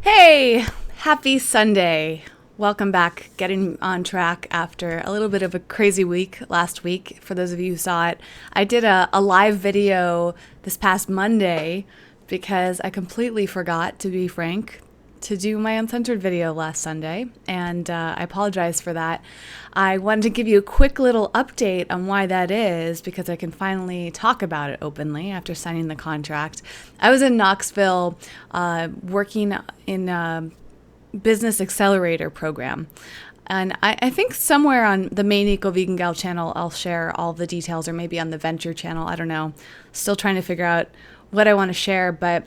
Hey, happy Sunday. Welcome back, getting on track after a little bit of a crazy week last week. For those of you who saw it, I did a live video this past Monday because I completely forgot, to be frank, to do my uncensored video last Sunday, and I apologize for that. I wanted to give you a quick little update on why that is because I can finally talk about it openly after signing the contract. I was in Knoxville working in a business accelerator program. And I think somewhere on the main Eco Vegan Gal channel, I'll share all the details, or maybe on the Venture channel. I don't know. Still trying to figure out what I want to share, but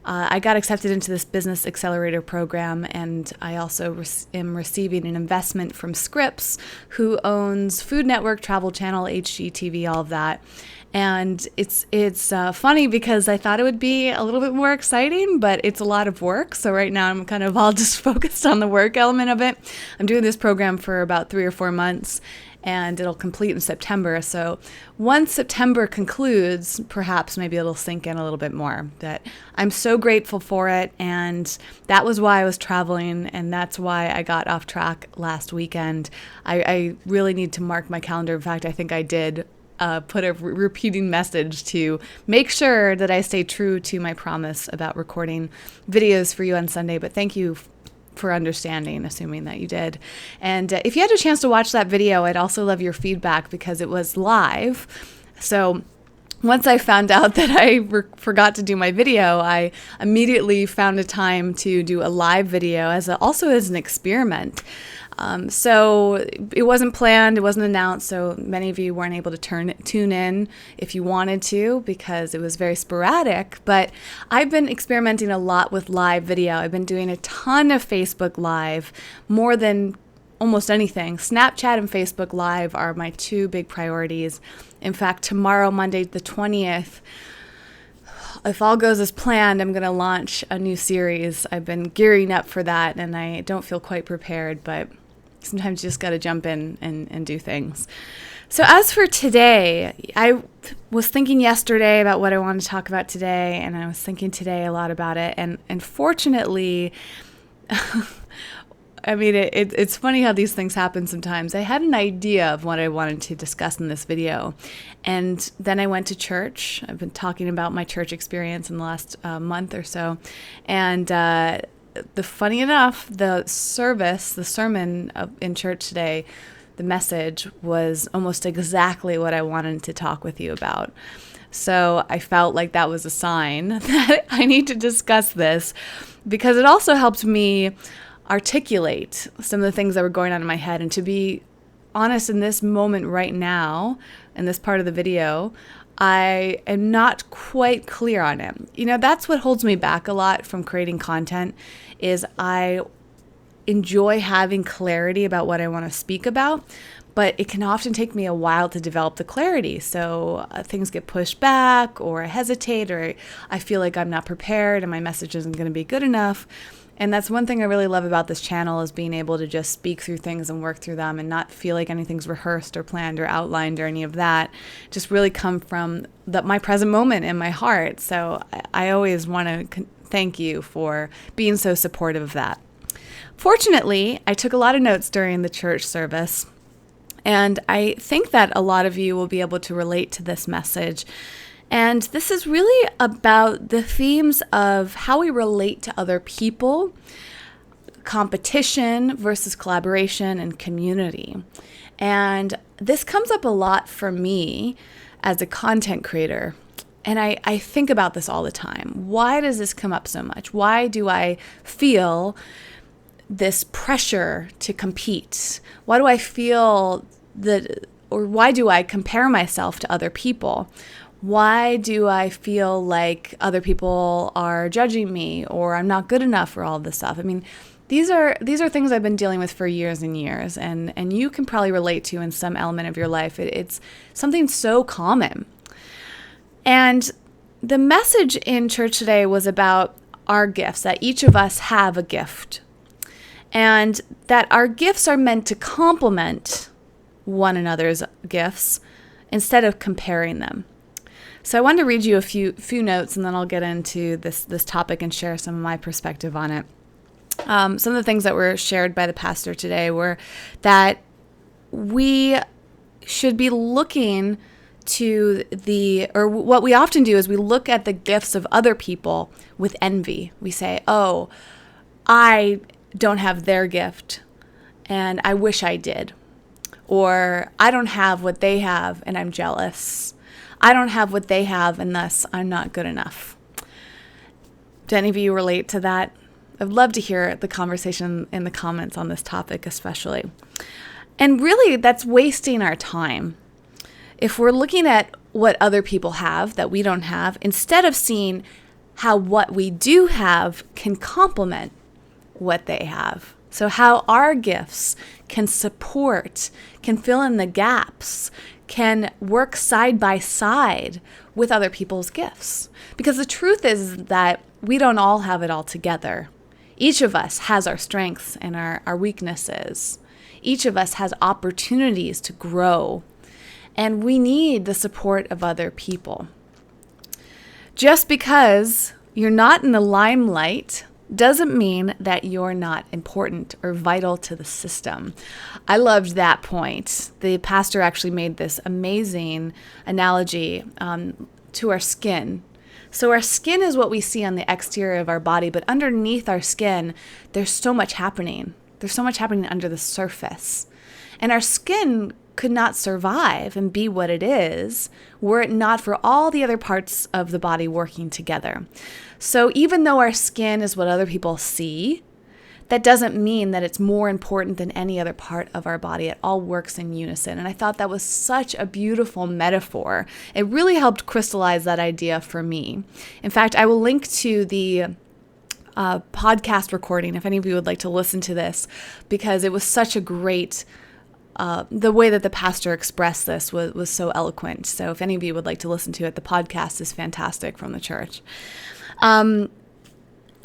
I got accepted into this business accelerator program, and I also am receiving an investment from Scripps, who owns Food Network, Travel Channel, HGTV, all of that. And it's funny because I thought it would be a little bit more exciting, but it's a lot of work. So right now I'm kind of all just focused on the work element of it. I'm doing this program for about 3 or 4 months, and it'll complete in September. So once September concludes, perhaps maybe it'll sink in a little bit more. But I'm so grateful for it, and that was why I was traveling, and that's why I got off track last weekend. I really need to mark my calendar. In fact, I think I did put a repeating message to make sure that I stay true to my promise about recording videos for you on Sunday. But thank you for understanding, assuming that you did. And if you had a chance to watch that video, I'd also love your feedback because it was live. So once I found out that I forgot to do my video, I immediately found a time to do a live video also as an experiment. So it wasn't planned, it wasn't announced, so many of you weren't able to tune in if you wanted to because it was very sporadic, but I've been experimenting a lot with live video. I've been doing a ton of Facebook Live, more than almost anything. Snapchat and Facebook Live are my two big priorities. In fact, tomorrow, Monday the 20th, if all goes as planned, I'm going to launch a new series. I've been gearing up for that, and I don't feel quite prepared, but sometimes you just got to jump in and do things. So as for today, I was thinking yesterday about what I wanted to talk about today, and I was thinking today a lot about it. And fortunately, I mean, it's funny how these things happen sometimes. I had an idea of what I wanted to discuss in this video, and then I went to church. I've been talking about my church experience in the last month or so, and funny enough, the sermon in church today, the message was almost exactly what I wanted to talk with you about. So I felt like that was a sign that I need to discuss this because it also helped me articulate some of the things that were going on in my head. And to be honest, in this moment right now, in this part of the video, I am not quite clear on it. You know, that's what holds me back a lot from creating content is I enjoy having clarity about what I want to speak about, but it can often take me a while to develop the clarity. So things get pushed back, or I hesitate, or I feel like I'm not prepared and my message isn't going to be good enough. And that's one thing I really love about this channel is being able to just speak through things and work through them and not feel like anything's rehearsed or planned or outlined or any of that. Just really come from my present moment in my heart. So I always want to thank you for being so supportive of that. Fortunately, I took a lot of notes during the church service, and I think that a lot of you will be able to relate to this message. And this is really about the themes of how we relate to other people, competition versus collaboration, and community. And this comes up a lot for me as a content creator. And I think about this all the time. Why does this come up so much? Why do I feel this pressure to compete? Why do I feel why do I compare myself to other people? Why do I feel like other people are judging me or I'm not good enough for all this stuff? I mean, these are things I've been dealing with for years and years, and you can probably relate to in some element of your life. It's something so common. And the message in church today was about our gifts, that each of us have a gift, and that our gifts are meant to complement one another's gifts instead of comparing them. So I wanted to read you a few notes, and then I'll get into this topic and share some of my perspective on it. Some of the things that were shared by the pastor today were that we should be looking to or what we often do is we look at the gifts of other people with envy. We say, oh, I don't have their gift and I wish I did. Or I don't have what they have and I'm jealous. I don't have what they have and thus I'm not good enough. Do any of you relate to that? I'd love to hear the conversation in the comments on this topic especially. And really, that's wasting our time. If we're looking at what other people have that we don't have, instead of seeing how what we do have can complement what they have. So how our gifts can support, can fill in the gaps, can work side by side with other people's gifts. Because the truth is that we don't all have it all together. Each of us has our strengths and our weaknesses. Each of us has opportunities to grow. And we need the support of other people. Just because you're not in the limelight doesn't mean that you're not important or vital to the system. I loved that point. The pastor actually made this amazing analogy to our skin. So our skin is what we see on the exterior of our body, but underneath our skin, there's so much happening. There's so much happening under the surface. And our skin could not survive and be what it is were it not for all the other parts of the body working together. So even though our skin is what other people see, that doesn't mean that it's more important than any other part of our body. It all works in unison. And I thought that was such a beautiful metaphor. It really helped crystallize that idea for me. In fact, I will link to the podcast recording if any of you would like to listen to this, because it was such a great the way that the pastor expressed this was so eloquent. So if any of you would like to listen to it, the podcast is fantastic from the church.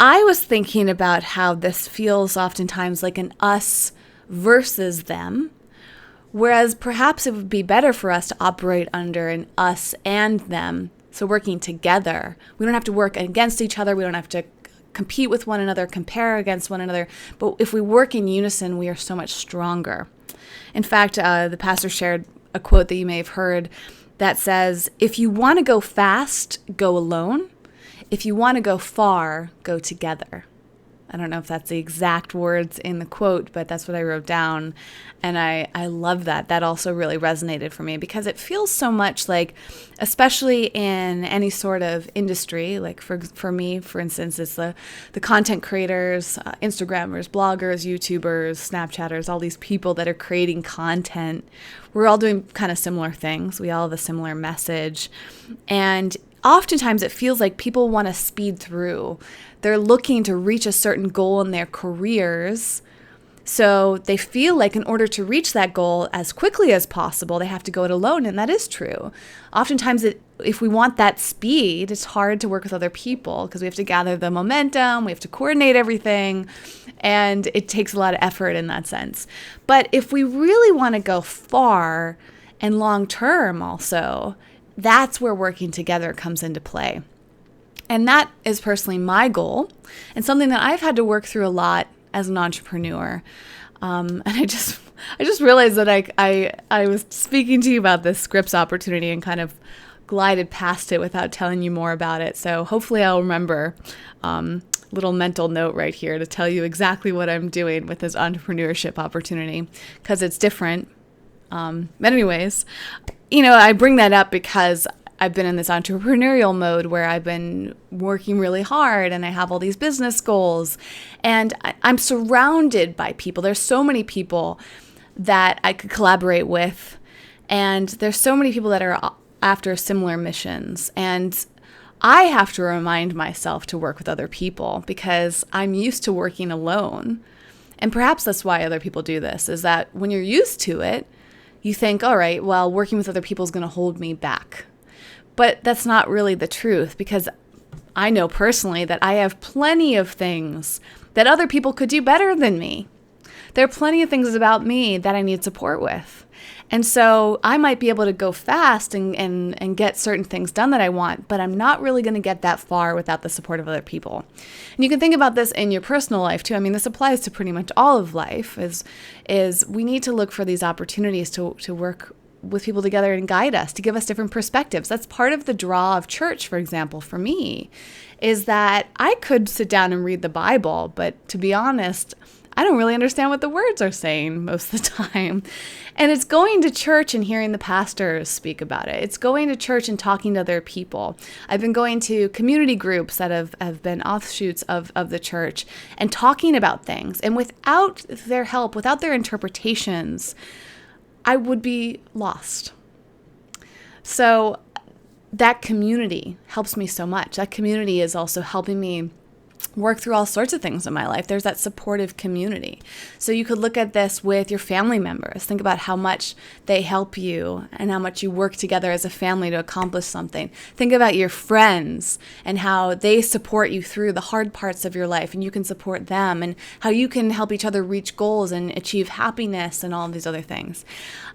I was thinking about how this feels oftentimes like an us versus them, whereas perhaps it would be better for us to operate under an us and them, so working together. We don't have to work against each other. We don't have to compete with one another, compare against one another. But if we work in unison, we are so much stronger. In fact, the pastor shared a quote that you may have heard that says, if you want to go fast, go alone. If you want to go far, go together. I don't know if that's the exact words in the quote, but that's what I wrote down. And I love that. That also really resonated for me because it feels so much like, especially in any sort of industry, like for me, for instance, it's the content creators, Instagrammers, bloggers, YouTubers, Snapchatters, all these people that are creating content. We're all doing kind of similar things. We all have a similar message. And oftentimes it feels like people want to speed through. They're looking to reach a certain goal in their careers. So they feel like in order to reach that goal as quickly as possible, they have to go it alone. And that is true. Oftentimes, if we want that speed, it's hard to work with other people because we have to gather the momentum, we have to coordinate everything, and it takes a lot of effort in that sense. But if we really want to go far and long term also, that's where working together comes into play. And that is personally my goal and something that I've had to work through a lot as an entrepreneur. And I just realized that I was speaking to you about this Scripps opportunity and kind of glided past it without telling you more about it. So hopefully I'll remember little mental note right here to tell you exactly what I'm doing with this entrepreneurship opportunity because it's different. But anyways, I bring that up because I've been in this entrepreneurial mode where I've been working really hard and I have all these business goals and I'm surrounded by people. There's so many people that I could collaborate with and there's so many people that are after similar missions. And I have to remind myself to work with other people because I'm used to working alone. And perhaps that's why other people do this, is that when you're used to it, you think, all right, well, working with other people is going to hold me back. But that's not really the truth because I know personally that I have plenty of things that other people could do better than me. There are plenty of things about me that I need support with. And so I might be able to go fast and get certain things done that I want, but I'm not really going to get that far without the support of other people. And you can think about this in your personal life too. I mean, this applies to pretty much all of life, is we need to look for these opportunities to work with people together and guide us, to give us different perspectives. That's part of the draw of church, for example, for me, is that I could sit down and read the Bible, but to be honest, I don't really understand what the words are saying most of the time. And it's going to church and hearing the pastors speak about it. It's going to church and talking to other people. I've been going to community groups that have been offshoots of the church and talking about things. And without their help, without their interpretations, I would be lost. So that community helps me so much. That community is also helping me work through all sorts of things in my life. There's that supportive community. So you could look at this with your family members. Think about how much they help you and how much you work together as a family to accomplish something. Think about your friends and how they support you through the hard parts of your life, and you can support them, and how you can help each other reach goals and achieve happiness and all of these other things.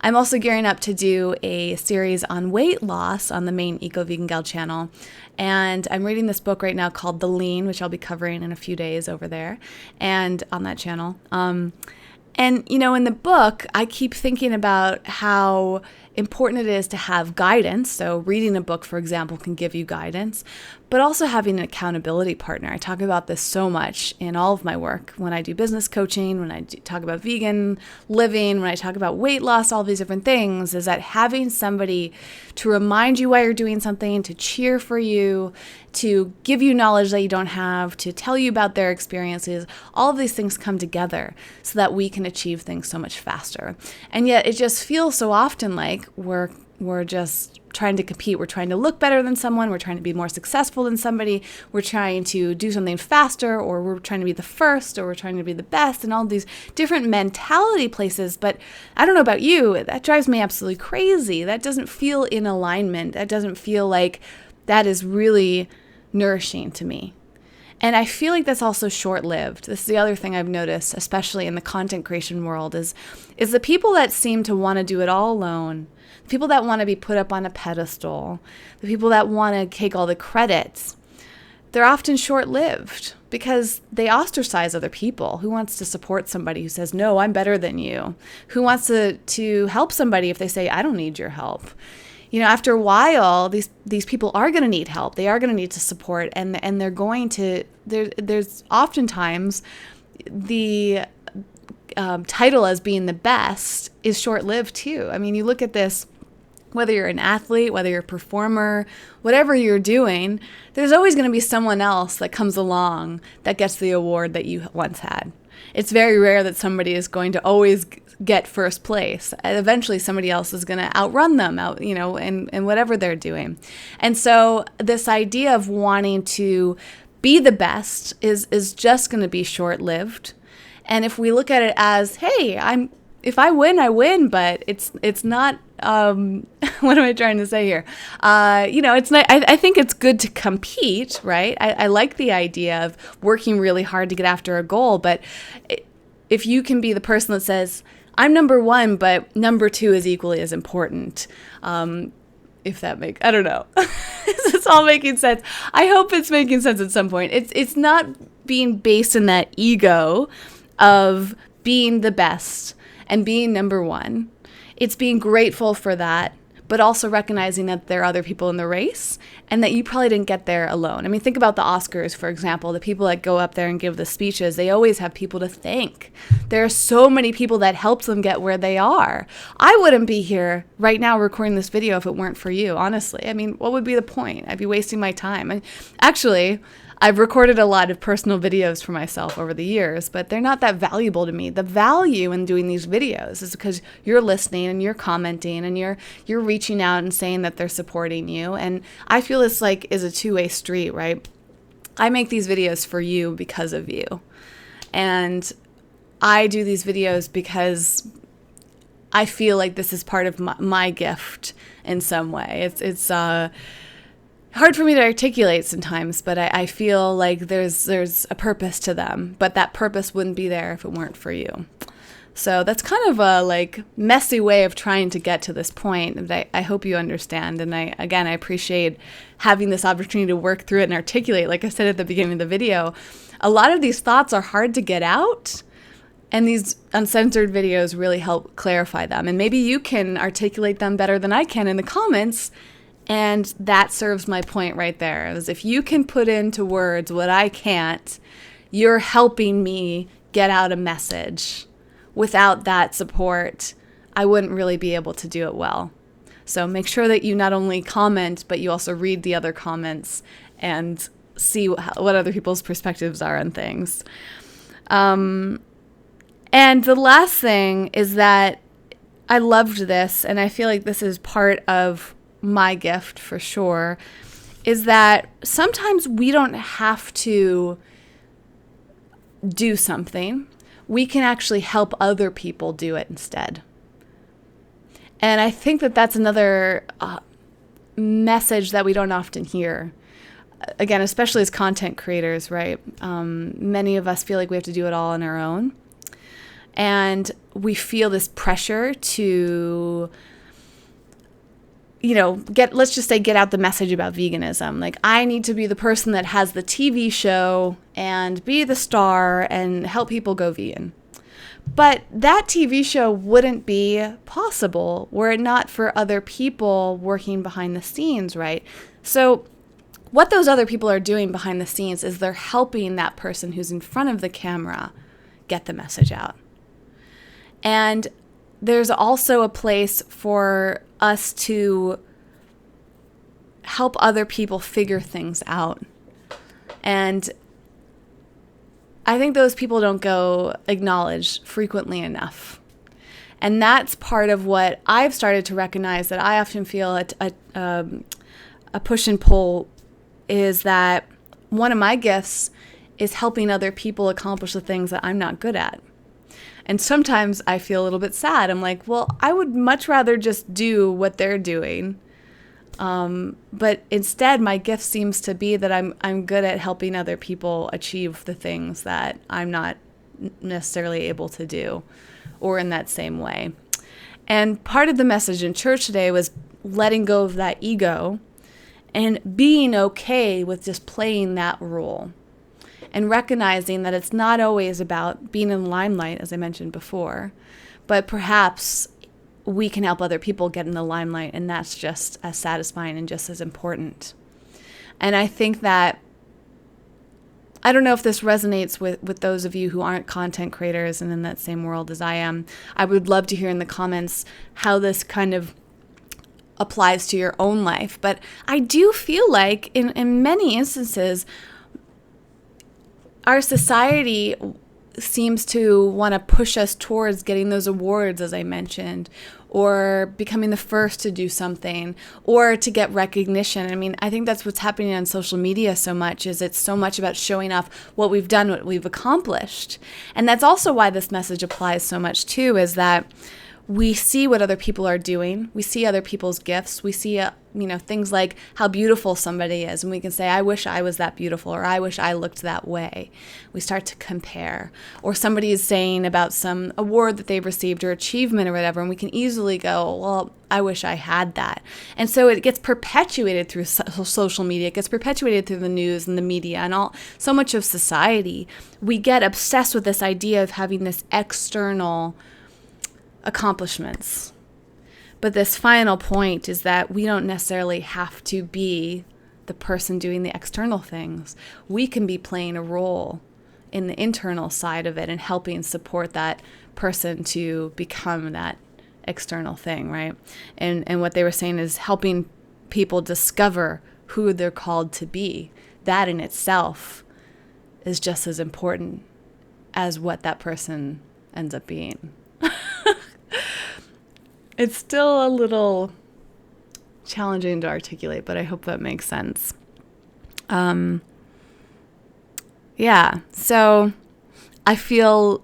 I'm also gearing up to do a series on weight loss on the main Eco Vegan Gal channel. And I'm reading this book right now called The Lean, which I'll be covering in a few days over there and on that channel. And, you know, in the book, I keep thinking about how important it is to have guidance. So reading a book, for example, can give you guidance, but also having an accountability partner. I talk about this so much in all of my work. When I do business coaching, when I talk about vegan living, when I talk about weight loss, all these different things, is that having somebody to remind you why you're doing something, to cheer for you, to give you knowledge that you don't have, to tell you about their experiences, all of these things come together so that we can achieve things so much faster. And yet it just feels so often like we're just trying to compete. We're trying to look better than someone. We're trying to be more successful than somebody. We're trying to do something faster, or we're trying to be the first, or we're trying to be the best, and all these different mentality places. But I don't know about you, that drives me absolutely crazy. That doesn't feel in alignment. That doesn't feel like that is really nourishing to me. And I feel like that's also short-lived. This is the other thing I've noticed, especially in the content creation world, is the people that seem to want to do it all alone, the people that want to be put up on a pedestal, the people that want to take all the credits, they're often short-lived because they ostracize other people. Who wants to support somebody who says, no, I'm better than you? Who wants to help somebody if they say, I don't need your help? You know, after a while, these people are going to need help. They are going to need to support, and they're going to. There's oftentimes the title as being the best is short-lived too. I mean, you look at this. Whether you're an athlete, whether you're a performer, whatever you're doing, there's always going to be someone else that comes along that gets the award that you once had. It's very rare that somebody is going to always get first place. Eventually somebody else is going to outrun them in whatever they're doing. And so this idea of wanting to be the best is just going to be short-lived. And if we look at it as, hey, if I win, I win, but it's not, what am I trying to say here? It's not, I think it's good to compete, right? I like the idea of working really hard to get after a goal, but if you can be the person that says, I'm number one, but number two is equally as important, if that makes, I don't know. It's all making sense. I hope it's making sense at some point. It's not being based in that ego of being the best and being number one. It's being grateful for that, but also recognizing that there are other people in the race and that you probably didn't get there alone. I mean, think about the Oscars, for example. The people that go up there and give the speeches, they always have people to thank. There are so many people that helped them get where they are. I wouldn't be here right now recording this video if it weren't for you, honestly. I mean, what would be the point? I'd be wasting my time. And actually, I've recorded a lot of personal videos for myself over the years, but they're not that valuable to me. The value in doing these videos is because you're listening and you're commenting and you're reaching out and saying that they're supporting you. And I feel this is a two-way street, right? I make these videos for you because of you. And I do these videos because I feel like this is part of my gift in some way. It's hard for me to articulate sometimes, but I feel like there's a purpose to them, but that purpose wouldn't be there if it weren't for you. So that's kind of a like messy way of trying to get to this point that I hope you understand. And I appreciate having this opportunity to work through it and articulate. Like I said at the beginning of the video, a lot of these thoughts are hard to get out, and these uncensored videos really help clarify them. And maybe you can articulate them better than I can in the comments. And that serves my point right there. Is if you can put into words what I can't, you're helping me get out a message. Without that support, I wouldn't really be able to do it well. So make sure that you not only comment, but you also read the other comments and see what other people's perspectives are on things. And the last thing is that I loved this, and I feel like this is part of my gift for sure, is that sometimes we don't have to do something. We can actually help other people do it instead. And I think that that's another message that we don't often hear. Again, especially as content creators, right? Many of us feel like we have to do it all on our own. And we feel this pressure to, let's just say get out the message about veganism. Like, I need to be the person that has the TV show and be the star and help people go vegan. But that TV show wouldn't be possible were it not for other people working behind the scenes, right? So what those other people are doing behind the scenes is they're helping that person who's in front of the camera get the message out. And there's also a place for us to help other people figure things out. And I think those people don't go acknowledged frequently enough. And that's part of what I've started to recognize, that I often feel a push and pull, is that one of my gifts is helping other people accomplish the things that I'm not good at. And sometimes I feel a little bit sad. I'm like, well, I would much rather just do what they're doing. But instead, my gift seems to be that I'm good at helping other people achieve the things that I'm not necessarily able to do, or in that same way. And part of the message in church today was letting go of that ego and being okay with just playing that role. And recognizing that it's not always about being in the limelight, as I mentioned before, but perhaps we can help other people get in the limelight, and that's just as satisfying and just as important. And I think that, I don't know if this resonates with those of you who aren't content creators and in that same world as I am. I would love to hear in the comments how this kind of applies to your own life. But I do feel like in many instances, our society seems to want to push us towards getting those awards, as I mentioned, or becoming the first to do something, or to get recognition. I mean, I think that's what's happening on social media so much, is it's so much about showing off what we've done, what we've accomplished. And that's also why this message applies so much too, is that we see what other people are doing. We see other people's gifts. We see, things like how beautiful somebody is. And we can say, I wish I was that beautiful, or I wish I looked that way. We start to compare. Or somebody is saying about some award that they've received or achievement or whatever, and we can easily go, well, I wish I had that. And so it gets perpetuated through social media. It gets perpetuated through the news and the media and so much of society. We get obsessed with this idea of having this external accomplishments. But this final point is that we don't necessarily have to be the person doing the external things. We can be playing a role in the internal side of it and helping support that person to become that external thing, right? And what they were saying is helping people discover who they're called to be. That in itself is just as important as what that person ends up being. It's still a little challenging to articulate, but I hope that makes sense. So I feel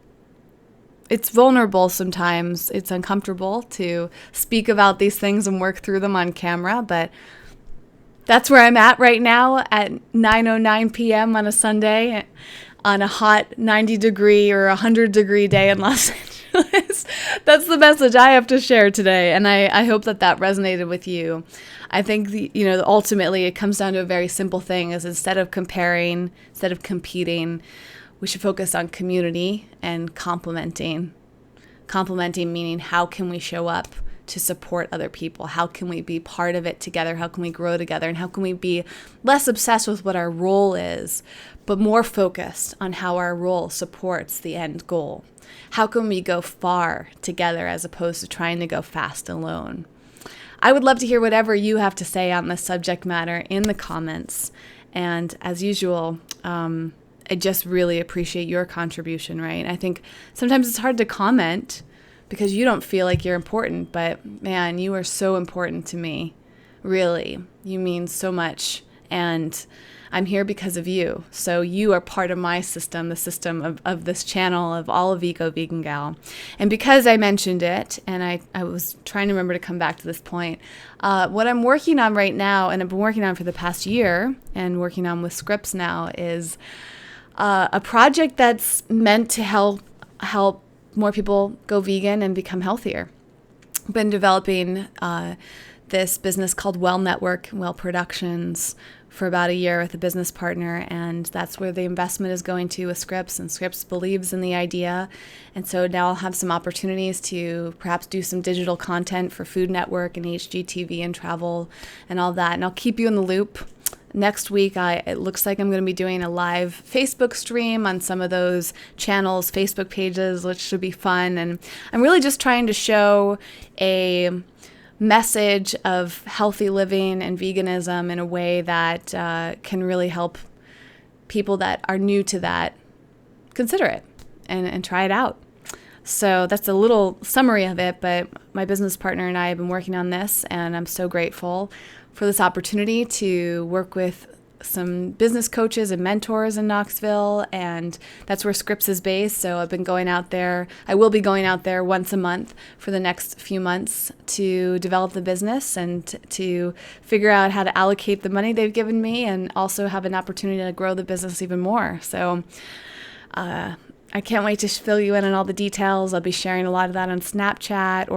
it's vulnerable sometimes. It's uncomfortable to speak about these things and work through them on camera, but that's where I'm at right now at 9:09 p.m. on a Sunday on a hot 90-degree or 100-degree day in Los Angeles. That's the message I have to share today, and I hope that that resonated with you. I think ultimately it comes down to a very simple thing: is instead of comparing, instead of competing, we should focus on community and complementing. Complementing meaning, how can we show up to support other people? How can we be part of it together? How can we grow together? And how can we be less obsessed with what our role is, but more focused on how our role supports the end goal? How can we go far together as opposed to trying to go fast alone? I would love to hear whatever you have to say on this subject matter in the comments. And as usual, I just really appreciate your contribution, right? I think sometimes it's hard to comment because you don't feel like you're important, but man, you are so important to me. Really, you mean so much. And I'm here because of you. So you are part of my system, the system of this channel, of all of Eco Vegan Gal. And because I mentioned it, and I was trying to remember to come back to this point, what I'm working on right now, and I've been working on for the past year, and working on with Scripps now, is a project that's meant to help more people go vegan and become healthier. I've been developing this business called Well Network, Well Productions, for about a year with a business partner, and that's where the investment is going to with Scripps, and Scripps believes in the idea. And so now I'll have some opportunities to perhaps do some digital content for Food Network and HGTV and travel and all that, and I'll keep you in the loop. Next week, it looks like I'm going to be doing a live Facebook stream on some of those channels, Facebook pages, which should be fun. And I'm really just trying to show a message of healthy living and veganism in a way that can really help people that are new to that consider it and try it out. So that's a little summary of it, but my business partner and I have been working on this, and I'm so grateful for this opportunity to work with some business coaches and mentors in Knoxville, and that's where Scripps is based. So I've been going out there. I will be going out there once a month for the next few months to develop the business and to figure out how to allocate the money they've given me, and also have an opportunity to grow the business even more. So I can't wait to fill you in on all the details. I'll be sharing a lot of that on Snapchat,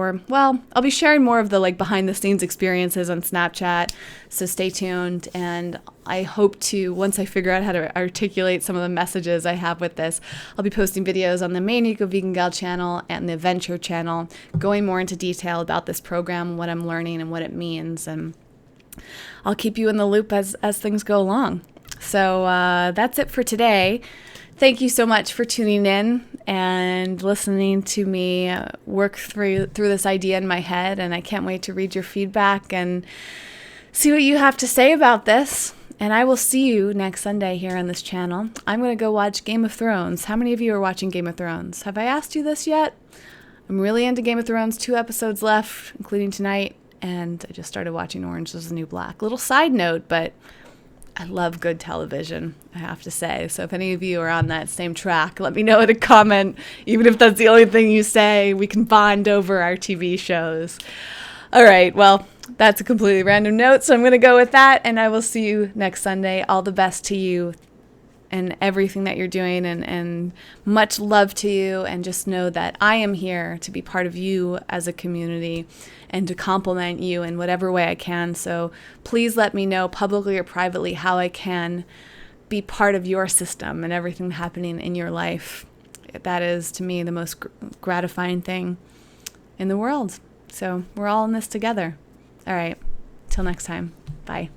I'll be sharing more of the behind the scenes experiences on Snapchat. So stay tuned. And I hope to, once I figure out how to articulate some of the messages I have with this, I'll be posting videos on the main Eco Vegan Gal channel and the Venture channel, going more into detail about this program, what I'm learning and what it means. And I'll keep you in the loop as things go along. So that's it for today. Thank you so much for tuning in and listening to me work through this idea in my head. And I can't wait to read your feedback and see what you have to say about this. And I will see you next Sunday here on this channel. I'm going to go watch Game of Thrones. How many of you are watching Game of Thrones? Have I asked you this yet? I'm really into Game of Thrones. 2 episodes left, including tonight. And I just started watching Orange is the New Black. Little side note, but I love good television, I have to say. So if any of you are on that same track, let me know in a comment. Even if that's the only thing you say, we can bond over our TV shows. All right, well, that's a completely random note, so I'm going to go with that, and I will see you next Sunday. All the best to you and everything that you're doing, and much love to you, and just know that I am here to be part of you as a community and to complement you in whatever way I can. So please let me know publicly or privately how I can be part of your system and everything happening in your life. That is, to me, the most gratifying thing in the world. So we're all in this together. All right, till next time. Bye.